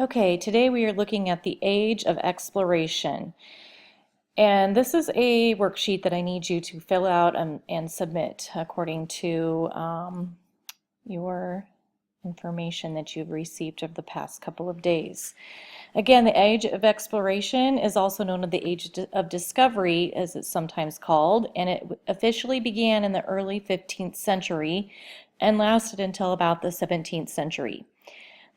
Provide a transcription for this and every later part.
Okay, today we are looking at the age of exploration. And this is a worksheet that I need you to fill out and submit according to your information that you've received over the past couple of days. Again, the age of exploration is also known as the age of discovery, as it's sometimes called, and it officially began in the early 15th century and lasted until about the 17th century.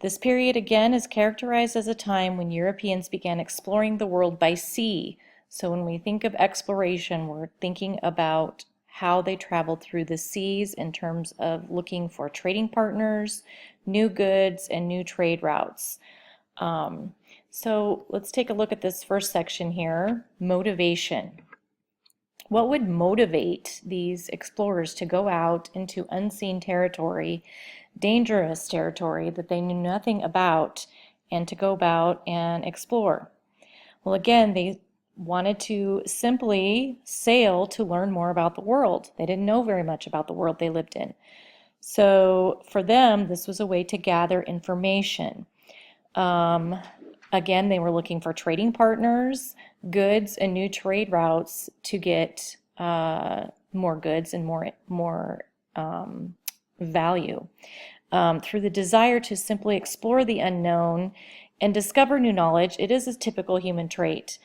This period again is characterized as a time when Europeans began exploring the world by sea. So when we think of exploration, we're thinking about how they traveled through the seas in terms of looking for trading partners, new goods, and new trade routes. So let's take a look at this first section here, motivation. What would motivate these explorers to go out into unseen territory, dangerous territory that they knew nothing about, and to go about and explore? Well, again, they wanted to simply sail to learn more about the world. They didn't know very much about the world they lived in. So for them, this was a way to gather information. Again, they were looking for trading partners, goods, and new trade routes to get more goods and more value. Through the desire to simply explore the unknown and discover new knowledge, it is a typical human trait.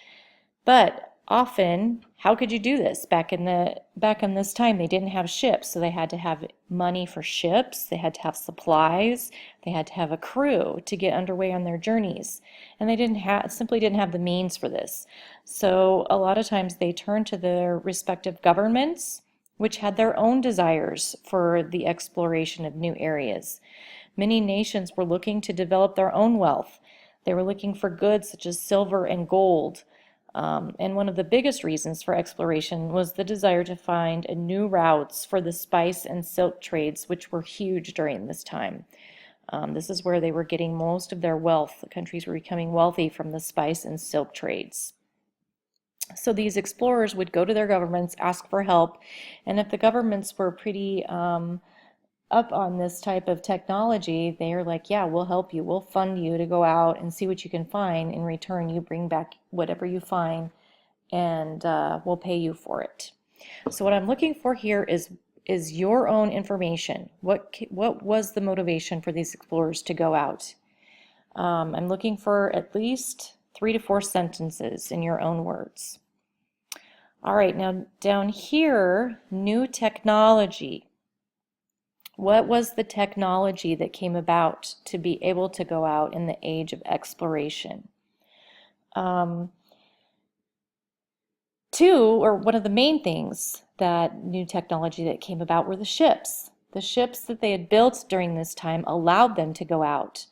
But often, how could you do this? Back in this time, they didn't have ships, so they had to have money for ships, they had to have supplies, they had to have a crew to get underway on their journeys, and they simply didn't have the means for this. So a lot of times they turned to their respective governments, which had their own desires for the exploration of new areas. Many nations were looking to develop their own wealth. They were looking for goods such as silver and gold. And one of the biggest reasons for exploration was the desire to find new routes for the spice and silk trades, which were huge during this time. This is where they were getting most of their wealth. The countries were becoming wealthy from the spice and silk trades. So these explorers would go to their governments, ask for help, and if the governments were pretty up on this type of technology, they're like, yeah, we'll help you. We'll fund you to go out and see what you can find. In return, you bring back whatever you find, and we'll pay you for it. So what I'm looking for here is your own information. What was the motivation for these explorers to go out? I'm looking for at least 3 to 4 sentences in your own words. All right, now down here, new technology. What was the technology that came about to be able to go out in the age of exploration? One of the main things that new technology that came about were the ships. The ships that they had built during this time allowed them to go out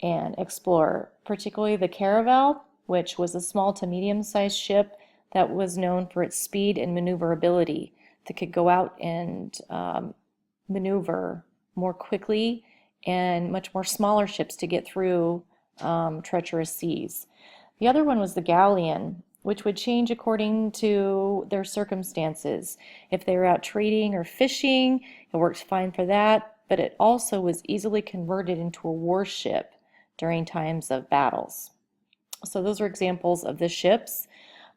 and explore, particularly the caravel, which was a small to medium-sized ship that was known for its speed and maneuverability, that could go out and maneuver more quickly, and much more smaller ships to get through treacherous seas. The other one was the galleon, which would change according to their circumstances. If they were out trading or fishing, it worked fine for that, but it also was easily converted into a warship during times of battles. So those are examples of the ships.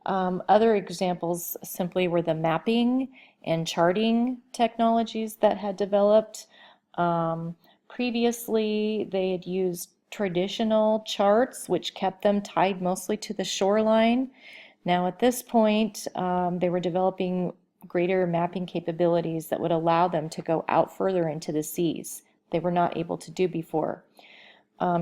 Other examples simply were the mapping and charting technologies that had developed. Previously, they had used traditional charts, which kept them tied mostly to the shoreline. Now, at this point, they were developing greater mapping capabilities that would allow them to go out further into the seas. They were not able to do before.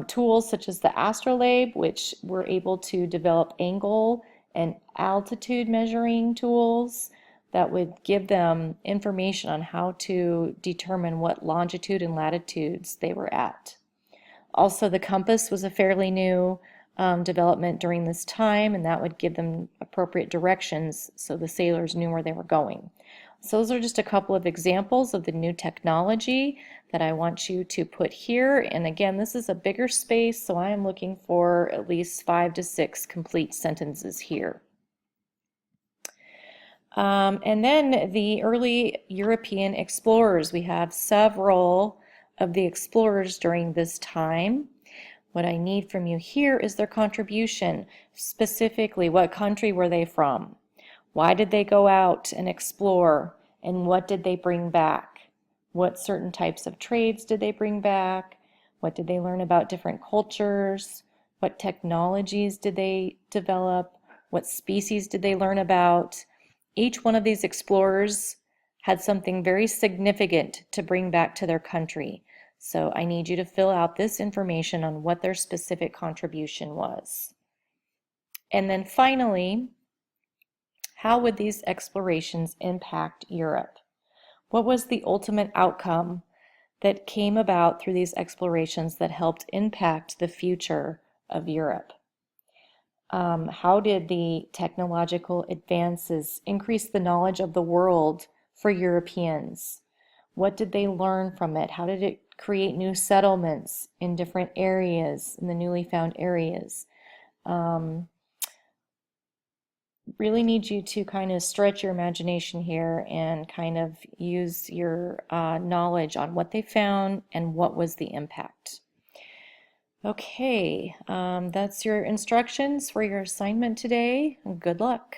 Tools such as the astrolabe, which were able to develop angle and altitude measuring tools that would give them information on how to determine what longitude and latitudes they were at. Also, the compass was a fairly new development during this time, and that would give them appropriate directions so the sailors knew where they were going. So those are just a couple of examples of the new technology that I want you to put here. And again, this is a bigger space, so I am looking for at least 5 to 6 complete sentences here. And then the early European explorers. We have several of the explorers during this time. What I need from you here is their contribution. Specifically, what country were they from? Why did they go out and explore? And what did they bring back? What certain types of trades did they bring back? What did they learn about different cultures? What technologies did they develop? What species did they learn about? Each one of these explorers had something very significant to bring back to their country. So I need you to fill out this information on what their specific contribution was. And then finally, how would these explorations impact Europe? What was the ultimate outcome that came about through these explorations that helped impact the future of Europe? How did the technological advances increase the knowledge of the world for Europeans? What did they learn from it? How did it create new settlements in different areas, in the newly found areas? Really need you to kind of stretch your imagination here and kind of use your knowledge on what they found and what was the impact. Okay, that's your instructions for your assignment today. Good luck.